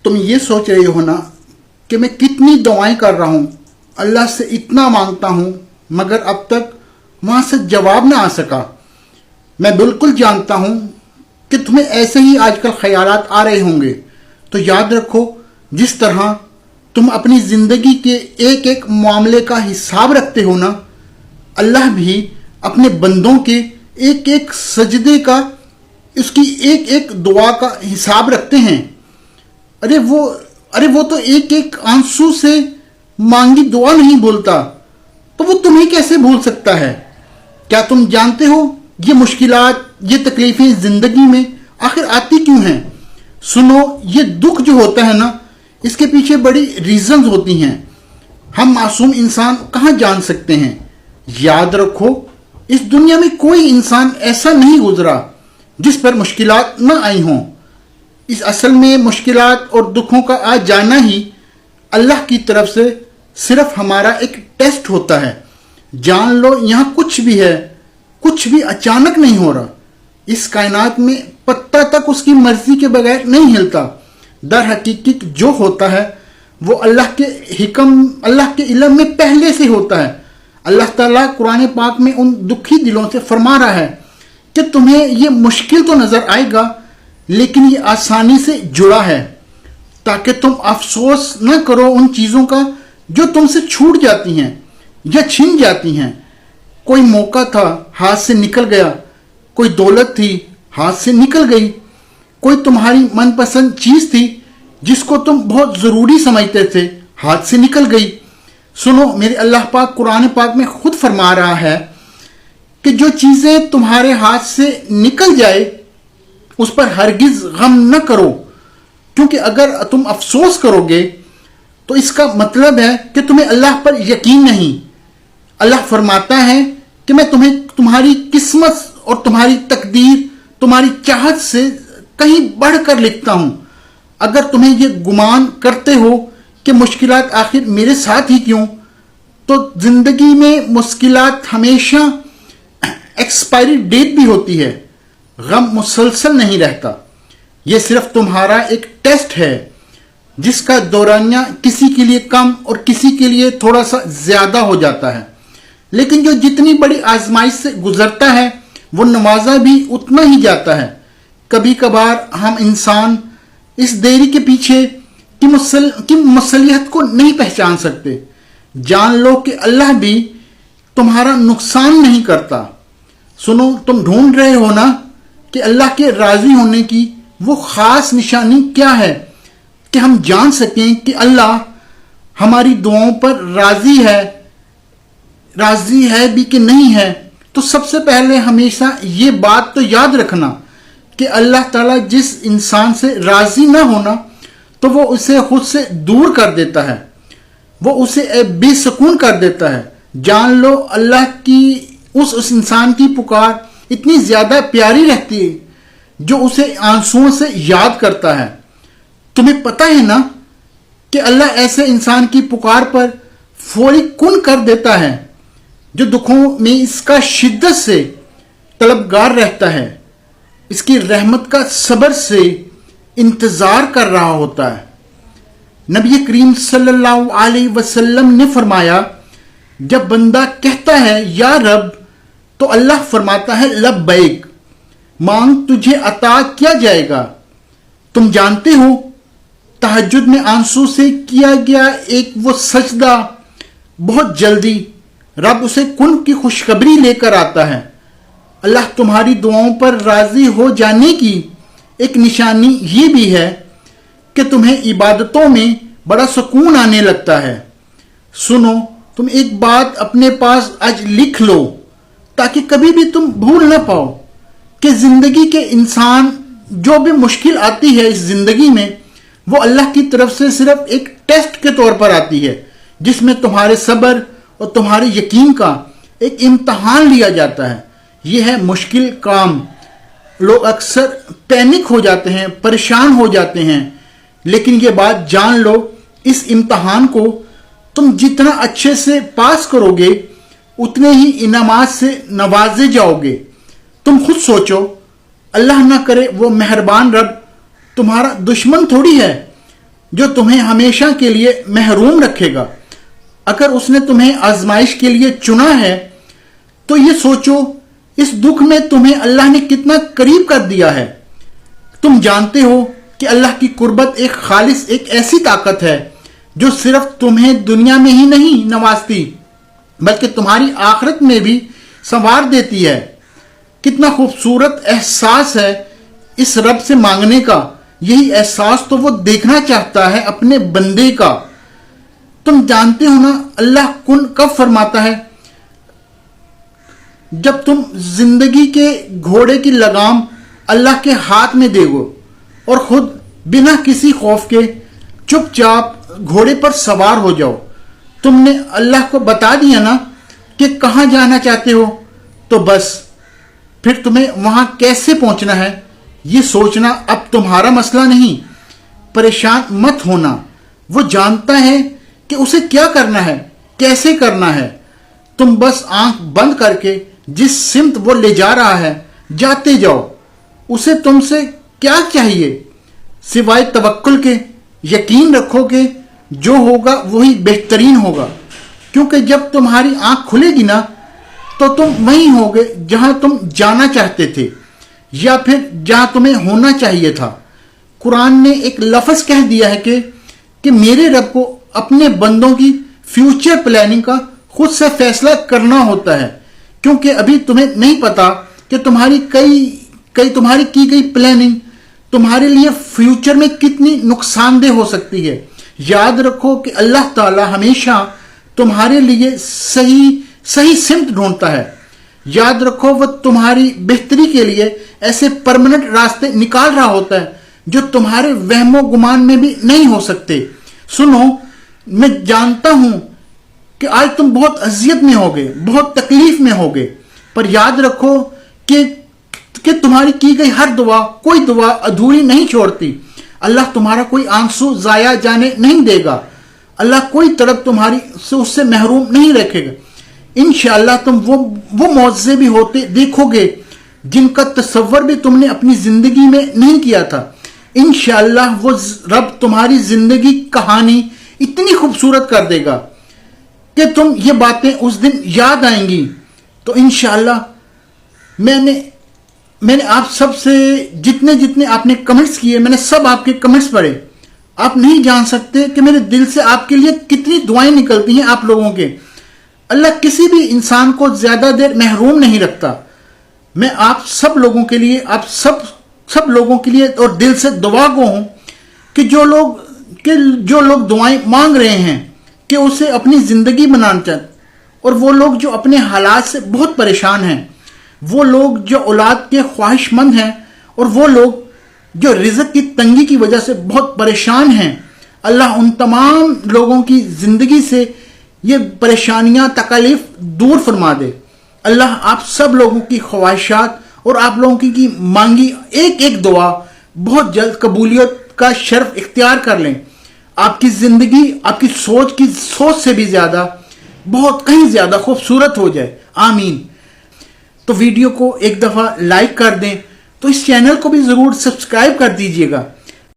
तुम ये सोच रहे हो ना कि मैं कितनी दुआएं कर रहा हूँ, अल्लाह से इतना मांगता हूँ, मगर अब तक वहाँ से जवाब ना आ सका। मैं बिल्कुल जानता हूँ कि तुम्हें ऐसे ही आजकल ख्यालात आ रहे होंगे। तो याद रखो, जिस तरह तुम अपनी ज़िंदगी के एक एक मामले का हिसाब रखते हो ना, अल्लाह भी अपने बंदों के एक एक सजदे का, उसकी एक एक दुआ का हिसाब रखते हैं। अरे वो तो एक एक आंसू से मांगी दुआ नहीं भूलता, तो वो तुम्हें कैसे भूल सकता है? क्या तुम जानते हो ये मुश्किलात, ये तकलीफें ज़िंदगी में आखिर आती क्यों हैं? सुनो, ये दुख जो होता है ना, इसके पीछे बड़ी रीजंस होती हैं। हम मासूम इंसान कहाँ जान सकते हैं। याद रखो, इस दुनिया में कोई इंसान ऐसा नहीं गुजरा जिस पर मुश्किलात न आई हों। इस असल में मुश्किलात और दुखों का आ जाना ही अल्लाह की तरफ से सिर्फ हमारा एक टेस्ट होता है। जान लो, यहाँ कुछ भी है, कुछ भी अचानक नहीं हो रहा। इस कायनात में पत्ता तक उसकी मर्जी के बगैर नहीं हिलता। दर हकीकत जो होता है वो अल्लाह के इल्म में पहले से होता है। अल्लाह ताला कुरान पाक में उन दुखी दिलों से फरमा रहा है कि तुम्हें ये मुश्किल तो नजर आएगा, लेकिन ये आसानी से जुड़ा है, ताकि तुम अफसोस न करो उन चीज़ों का जो तुमसे छूट जाती हैं या छिन जाती हैं। कोई मौका था, हाथ से निकल गया। कोई दौलत थी, हाथ से निकल गई। कोई तुम्हारी मनपसंद चीज़ थी जिसको तुम बहुत ज़रूरी समझते थे, हाथ से निकल गई। सुनो, मेरे अल्लाह पाक कुरान पाक में खुद फरमा रहा है कि जो चीज़ें तुम्हारे हाथ से निकल जाए उस पर हरगिज़ गम न करो, क्योंकि अगर तुम अफसोस करोगे तो इसका मतलब है कि तुम्हें अल्लाह पर यकीन नहीं। अल्लाह फरमाता है कि मैं तुम्हें तुम्हारी किस्मत और तुम्हारी तकदीर, तुम्हारी चाहत से कहीं बढ़कर लिखता हूं। अगर तुम्हें ये गुमान करते हो कि मुश्किलात आखिर मेरे साथ ही क्यों, तो जिंदगी में मुश्किलात हमेशा एक्सपायरी डेट भी होती है। गम मुसलसल नहीं रहता। ये सिर्फ तुम्हारा एक टेस्ट है जिसका दौरानिया किसी के लिए कम और किसी के लिए थोड़ा सा ज्यादा हो जाता है, लेकिन जो जितनी बड़ी आजमाइश से गुजरता है वो नवाजा भी उतना ही जाता है। कभी कभार हम इंसान इस देरी के पीछे की मसलियत को नहीं पहचान सकते। जान लो कि अल्लाह भी तुम्हारा नुकसान नहीं करता। सुनो, तुम ढूंढ रहे हो ना कि अल्लाह के राजी होने की वो खास निशानी क्या है कि हम जान सकें कि अल्लाह हमारी दुआओं पर राजी है भी कि नहीं है। तो सबसे पहले हमेशा ये बात तो याद रखना कि अल्लाह ताला जिस इंसान से राजी ना होना तो वो उसे खुद से दूर कर देता है, वो उसे बेसुकून कर देता है। जान लो, अल्लाह की उस इंसान की पुकार इतनी ज्यादा प्यारी रहती है जो उसे आंसुओं से याद करता है। तुम्हें पता है ना कि अल्लाह ऐसे इंसान की पुकार पर फौरी कुन कर देता है जो दुखों में इसका शिद्दत से तलबगार रहता है, इसकी रहमत का सब्र से इंतजार कर रहा होता है। नबी करीम सल्लल्लाहु अलैहि वसल्लम ने फरमाया, जब बंदा कहता है या रब, तो अल्लाह फरमाता है लब्बैक, मांग तुझे अता किया जाएगा। तुम जानते हो, तहज्जुद में आंसू से किया गया एक वो सजदा बहुत जल्दी रब उसे कुन की खुशखबरी लेकर आता है। अल्लाह तुम्हारी दुआओं पर राजी हो जाने की एक निशानी ये भी है कि तुम्हें इबादतों में बड़ा सुकून आने लगता है। सुनो, तुम एक बात अपने पास आज लिख लो ताकि कभी भी तुम भूल ना पाओ कि जिंदगी के इंसान जो भी मुश्किल आती है इस जिंदगी में, वो अल्लाह की तरफ से सिर्फ एक टेस्ट के तौर पर आती है, जिसमें तुम्हारे सब्र और तुम्हारे यकीन का एक इम्तहान लिया जाता है। यह है मुश्किल काम। लोग अक्सर पैनिक हो जाते हैं, परेशान हो जाते हैं, लेकिन ये बात जान लो, इस इम्तहान को तुम जितना अच्छे से पास करोगे उतने ही इनामात से नवाजे जाओगे। तुम खुद सोचो, अल्लाह ना करे वो मेहरबान रब तुम्हारा दुश्मन थोड़ी है, جو تمہیں ہمیشہ کے لیے محروم رکھے گا۔ اگر اس نے تمہیں آزمائش کے لیے چنا ہے تو یہ سوچو اس دکھ میں تمہیں اللہ نے کتنا قریب کر دیا ہے۔ تم جانتے ہو کہ اللہ کی قربت ایک خالص ایک ایسی طاقت ہے جو صرف تمہیں دنیا میں ہی نہیں نوازتی بلکہ تمہاری آخرت میں بھی سنوار دیتی ہے۔ کتنا خوبصورت احساس ہے اس رب سے مانگنے کا۔ یہی احساس تو وہ دیکھنا چاہتا ہے اپنے بندے کا۔ تم جانتے ہو نا اللہ کن کب فرماتا ہے؟ جب تم زندگی کے گھوڑے کی لگام اللہ کے ہاتھ میں دے گو اور خود بنا کسی خوف کے چپ چاپ گھوڑے پر سوار ہو جاؤ۔ تم نے اللہ کو بتا دیا نا کہ کہاں جانا چاہتے ہو، تو بس پھر تمہیں وہاں کیسے پہنچنا ہے یہ سوچنا اب تمہارا مسئلہ نہیں۔ پریشان مت ہونا، وہ جانتا ہے کہ اسے کیا کرنا ہے، کیسے کرنا ہے۔ تم بس آنکھ بند کر کے جس سمت وہ لے جا رہا ہے جاتے جاؤ۔ اسے تم سے کیا چاہیے سوائے توکل کے؟ یقین رکھو کہ جو ہوگا وہی بہترین ہوگا، کیونکہ جب تمہاری آنکھ کھلے گی نا تو تم وہیں ہوگے جہاں تم جانا چاہتے تھے یا پھر جہاں تمہیں ہونا چاہیے تھا۔ قرآن نے ایک لفظ کہہ دیا ہے کہ میرے رب کو اپنے بندوں کی فیوچر پلاننگ کا خود سے فیصلہ کرنا ہوتا ہے، کیونکہ ابھی تمہیں نہیں پتا کہ تمہاری تمہاری کی گئی پلاننگ تمہارے لیے فیوچر میں کتنی نقصان دہ ہو سکتی ہے۔ یاد رکھو کہ اللہ تعالی ہمیشہ تمہارے لیے صحیح سمت ڈھونڈتا ہے۔ یاد رکھو وہ تمہاری بہتری کے لیے ایسے پرماننٹ راستے نکال رہا ہوتا ہے جو تمہارے وہم و گمان میں بھی نہیں ہو سکتے۔ سنو، میں جانتا ہوں کہ آج تم بہت اذیت میں ہوگے، بہت تکلیف میں ہوگے، پر یاد رکھو کہ تمہاری کی گئی ہر دعا، کوئی دعا ادھوری نہیں چھوڑتی۔ اللہ تمہارا کوئی آنسو ضائع جانے نہیں دے گا۔ اللہ کوئی تڑپ تمہاری اس سے محروم نہیں رکھے گا۔ انشاءاللہ تم وہ معجزے بھی ہوتے دیکھو گے جن کا تصور بھی تم نے اپنی زندگی میں نہیں کیا تھا۔ انشاءاللہ وہ رب تمہاری زندگی کہانی اتنی خوبصورت کر دے گا کہ تم یہ باتیں اس دن یاد آئیں گی۔ تو انشاءاللہ میں نے آپ سب سے جتنے آپ نے کمنٹس کیے، میں نے سب آپ کے کمنٹس پڑھے۔ آپ نہیں جان سکتے کہ میرے دل سے آپ کے لیے کتنی دعائیں نکلتی ہیں آپ لوگوں کے۔ اللہ کسی بھی انسان کو زیادہ دیر محروم نہیں رکھتا۔ میں آپ سب لوگوں کے لیے، آپ سب لوگوں کے لیے اور دل سے دعا گو ہوں کہ جو لوگ دعائیں مانگ رہے ہیں کہ اسے اپنی زندگی بنانا چاہتے، اور وہ لوگ جو اپنے حالات سے بہت پریشان ہیں، وہ لوگ جو اولاد کے خواہش مند ہیں، اور وہ لوگ جو رزق کی تنگی کی وجہ سے بہت پریشان ہیں، اللہ ان تمام لوگوں کی زندگی سے یہ پریشانیاں تکالیف دور فرما دے۔ اللہ آپ سب لوگوں کی خواہشات اور آپ لوگوں کی مانگی ایک دعا بہت جلد قبولیت کا شرف اختیار کر لیں۔ آپ کی زندگی آپ کی سوچ سے بھی زیادہ، بہت کہیں زیادہ خوبصورت ہو جائے، آمین۔ تو ویڈیو کو ایک دفعہ لائک کر دیں، تو اس چینل کو بھی ضرور سبسکرائب کر دیجئے گا۔